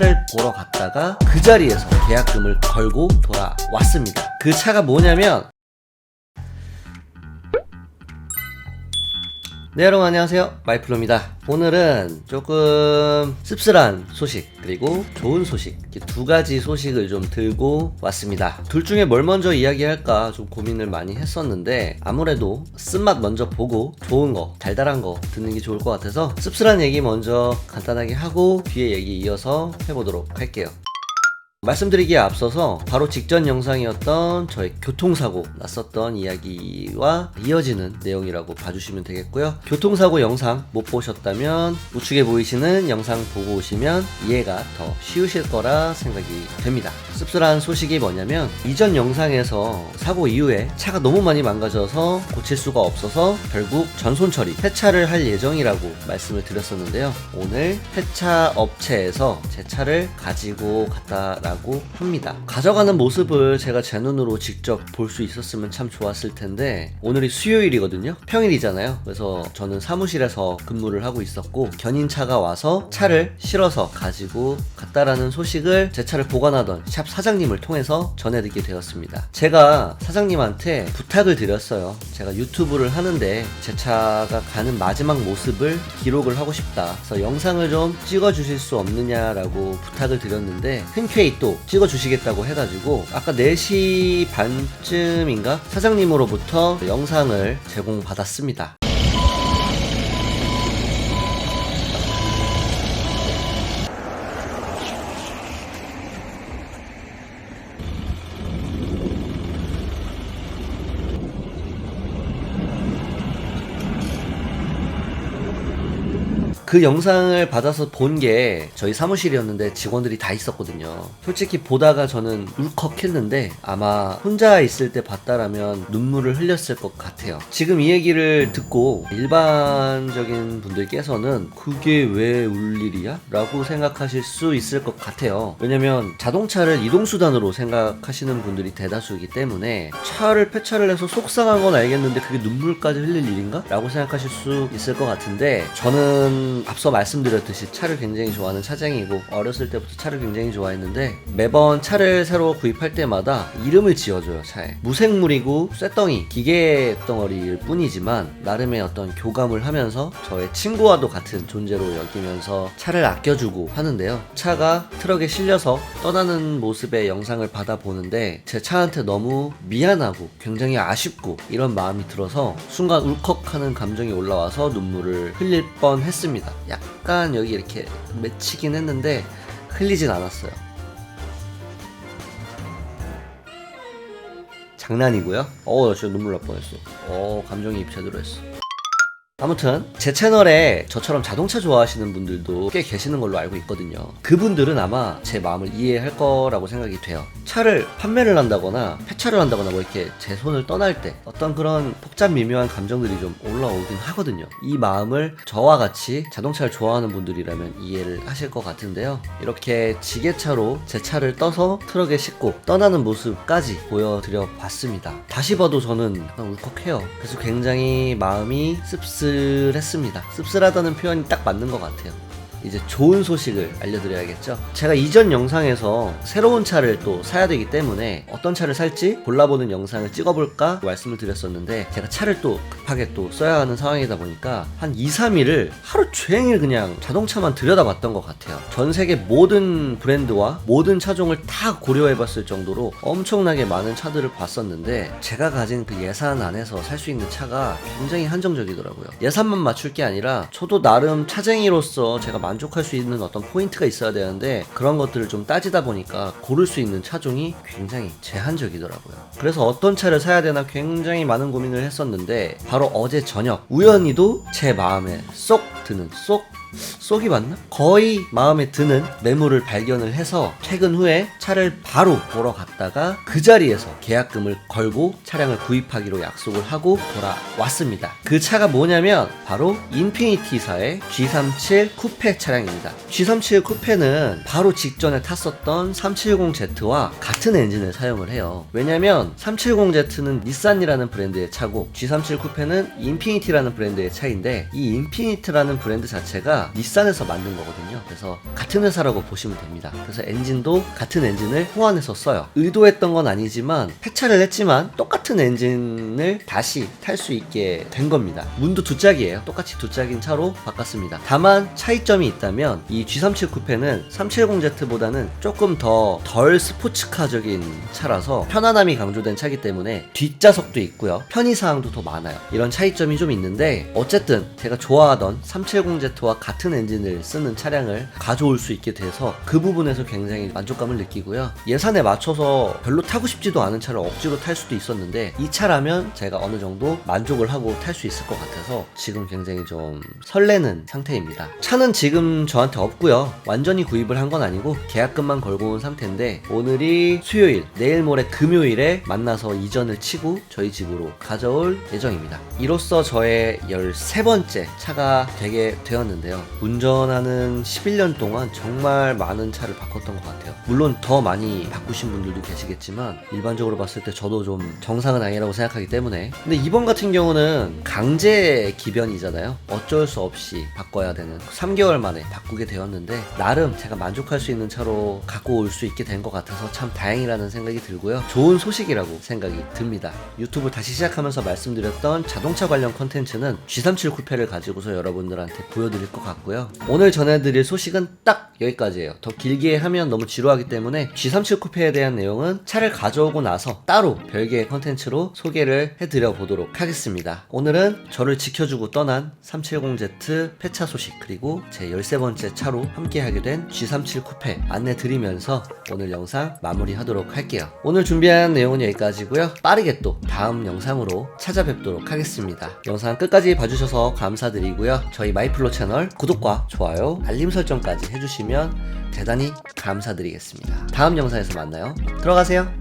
차를 보러 갔다가 그 자리에서 계약금을 걸고 돌아왔습니다. 그 차가 뭐냐면, 네, 여러분 안녕하세요, 마이플로입니다. 오늘은 조금 씁쓸한 소식 그리고 좋은 소식, 이렇게 두 가지 소식을 좀 들고 왔습니다. 둘 중에 뭘 먼저 이야기할까 좀 고민을 많이 했었는데, 아무래도 쓴맛 먼저 보고 좋은 거, 달달한 거 듣는 게 좋을 것 같아서 씁쓸한 얘기 먼저 간단하게 하고 뒤에 얘기 이어서 해보도록 할게요. 말씀드리기에 앞서서 바로 직전 영상이었던 저의 교통사고 났었던 이야기와 이어지는 내용이라고 봐주시면 되겠고요. 교통사고 영상 못 보셨다면 우측에 보이시는 영상 보고 오시면 이해가 더 쉬우실 거라 생각이 됩니다. 씁쓸한 소식이 뭐냐면, 이전 영상에서 사고 이후에 차가 너무 많이 망가져서 고칠 수가 없어서 결국 전손 처리, 폐차를 할 예정이라고 말씀을 드렸었는데요. 오늘 폐차 업체에서 제 차를 가지고 갔다라고 합니다. 가져가는 모습을 제가 제 눈으로 직접 볼 수 있었으면 참 좋았을 텐데, 오늘이 수요일이거든요. 평일이잖아요. 그래서 저는 사무실에서 근무를 하고 있었고, 견인차가 와서 차를 실어서 가지고 갔다라는 소식을 제 차를 보관하던 샵 사장님을 통해서 전해드리게 되었습니다. 제가 사장님한테 부탁을 드렸어요. 제가 유튜브를 하는데 제 차가 가는 마지막 모습을 기록을 하고 싶다, 그래서 영상을 좀 찍어주실 수 없느냐라고 부탁을 드렸는데, 흔쾌히 또 찍어주시겠다고 해가지고 아까 4시 반쯤인가 사장님으로부터 영상을 제공받았습니다. 그 영상을 받아서 본 게 저희 사무실이었는데 직원들이 다 있었거든요. 솔직히 보다가 저는 울컥했는데, 아마 혼자 있을 때 봤다라면 눈물을 흘렸을 것 같아요. 지금 이 얘기를 듣고 일반적인 분들께서는 그게 왜 울 일이야? 라고 생각하실 수 있을 것 같아요. 왜냐면 자동차를 이동수단으로 생각하시는 분들이 대다수이기 때문에, 차를 폐차를 해서 속상한 건 알겠는데 그게 눈물까지 흘릴 일인가? 라고 생각하실 수 있을 것 같은데, 저는 앞서 말씀드렸듯이 차를 굉장히 좋아하는 차장이고, 어렸을 때부터 차를 굉장히 좋아했는데, 매번 차를 새로 구입할 때마다 이름을 지어줘요. 차에 무생물이고 쇳덩이, 기계 덩어리일 뿐이지만 나름의 어떤 교감을 하면서 저의 친구와도 같은 존재로 여기면서 차를 아껴주고 하는데요. 차가 트럭에 실려서 떠나는 모습의 영상을 받아보는데 제 차한테 너무 미안하고 굉장히 아쉽고 이런 마음이 들어서 순간 울컥하는 감정이 올라와서 눈물을 흘릴 뻔했습니다. 약간 여기 이렇게 맺히긴 했는데 흘리진 않았어요. 장난이고요. 나 진짜 눈물 날 뻔했어. 감정이입 제대로 했어. 아무튼 제 채널에 저처럼 자동차 좋아하시는 분들도 꽤 계시는 걸로 알고 있거든요. 그분들은 아마 제 마음을 이해할 거라고 생각이 돼요. 차를 판매를 한다거나 폐차를 한다거나 뭐 이렇게 제 손을 떠날 때 어떤 그런 복잡 미묘한 감정들이 좀 올라오긴 하거든요. 이 마음을 저와 같이 자동차를 좋아하는 분들이라면 이해를 하실 것 같은데요. 이렇게 지게차로 제 차를 떠서 트럭에 싣고 떠나는 모습까지 보여드려 봤습니다. 다시 봐도 저는 약간 울컥해요. 그래서 굉장히 마음이 씁쓸했습니다. 씁쓸하다는 표현이 딱 맞는 것 같아요. 이제 좋은 소식을 알려드려야겠죠. 제가 이전 영상에서 새로운 차를 또 사야 되기 때문에 어떤 차를 살지 골라보는 영상을 찍어볼까 말씀을 드렸었는데, 제가 차를 또 급하게 또 써야 하는 상황이다 보니까 한 2-3일을 하루 종일 그냥 자동차만 들여다봤던 것 같아요. 전 세계 모든 브랜드와 모든 차종을 다 고려해봤을 정도로 엄청나게 많은 차들을 봤었는데, 제가 가진 그 예산 안에서 살 수 있는 차가 굉장히 한정적이더라고요. 예산만 맞출 게 아니라 저도 나름 차쟁이로서 제가 만족할 수 있는 어떤 포인트가 있어야 되는데, 그런 것들을 좀 따지다 보니까 고를 수 있는 차종이 굉장히 제한적이더라고요. 그래서 어떤 차를 사야 되나 굉장히 많은 고민을 했었는데, 바로 어제 저녁 우연히도 제 마음에 쏙 드는, 쏙이 맞나? 거의 마음에 드는 매물을 발견을 해서 퇴근 후에 차를 바로 보러 갔다가 그 자리에서 계약금을 걸고 차량을 구입하기로 약속을 하고 돌아왔습니다. 그 차가 뭐냐면 바로 인피니티사의 G37 쿠페 차량입니다. G37 쿠페는 바로 직전에 탔었던 370Z와 같은 엔진을 사용을 해요. 왜냐면 370Z는 닛산이라는 브랜드의 차고 G37 쿠페는 인피니티라는 브랜드의 차인데, 이 인피니티라는 브랜드 자체가 자체가 닛산에서 만든 거거든요. 그래서 같은 회사라고 보시면 됩니다. 그래서 엔진도 같은 엔진을 호환해서 써요. 의도했던 건 아니지만 폐차를 했지만 똑같은 엔진을 다시 탈 수 있게 된 겁니다. 문도 두 짝이에요. 똑같이 두 짝인 차로 바꿨습니다. 다만 차이점이 있다면 이 G37 쿠페는 370Z보다는 조금 더 덜 스포츠카적인 차라서 편안함이 강조된 차이기 때문에 뒷좌석도 있고요. 편의사항도 더 많아요. 이런 차이점이 좀 있는데 어쨌든 제가 좋아하던 370Z와 같은 엔진을 쓰는 차량을 가져올 수 있게 돼서 그 부분에서 굉장히 만족감을 느끼고요. 예산에 맞춰서 별로 타고 싶지도 않은 차를 억지로 탈 수도 있었는데 이 차라면 제가 어느 정도 만족을 하고 탈 수 있을 것 같아서 지금 굉장히 좀 설레는 상태입니다. 차는 지금 저한테 없고요. 완전히 구입을 한 건 아니고 계약금만 걸고 온 상태인데 오늘이 수요일, 내일 모레 금요일에 만나서 이전을 치고 저희 집으로 가져올 예정입니다. 이로써 저의 13번째 차가 되게 되었는데요. 운전하는 11년 동안 정말 많은 차를 바꿨던 것 같아요. 물론 더 많이 바꾸신 분들도 계시겠지만 일반적으로 봤을 때 저도 좀 정상은 아니라고 생각하기 때문에. 근데 이번 같은 경우는 강제 기변이잖아요. 어쩔 수 없이 바꿔야 되는 3개월 만에 바꾸게 되었는데 나름 제가 만족할 수 있는 차로 갖고 올 수 있게 된 것 같아서 참 다행이라는 생각이 들고요. 좋은 소식이라고 생각이 듭니다. 유튜브 다시 시작하면서 말씀드렸던 자동차 관련 컨텐츠는 G37 쿠페를 가지고서 여러분들한테 보여드릴 것 같고요. 오늘 전해드릴 소식은 딱 여기까지예요. 더 길게 하면 너무 지루하기 때문에 G37 쿠페에 대한 내용은 차를 가져오고 나서 따로 별개의 컨텐츠로 소개를 해드려 보도록 하겠습니다. 오늘은 저를 지켜주고 떠난 370Z 폐차 소식 그리고 제 13번째 차로 함께하게 된 G37 쿠페 안내 드리면서 오늘 영상 마무리하도록 할게요. 오늘 준비한 내용은 여기까지고요. 빠르게 또 다음 영상으로 찾아뵙도록 하겠습니다. 영상 끝까지 봐주셔서 감사드리고요. 저희 마이플로 채널 구독과 좋아요, 알림 설정까지 해주시면 대단히 감사드리겠습니다. 다음 영상에서 만나요. 들어가세요.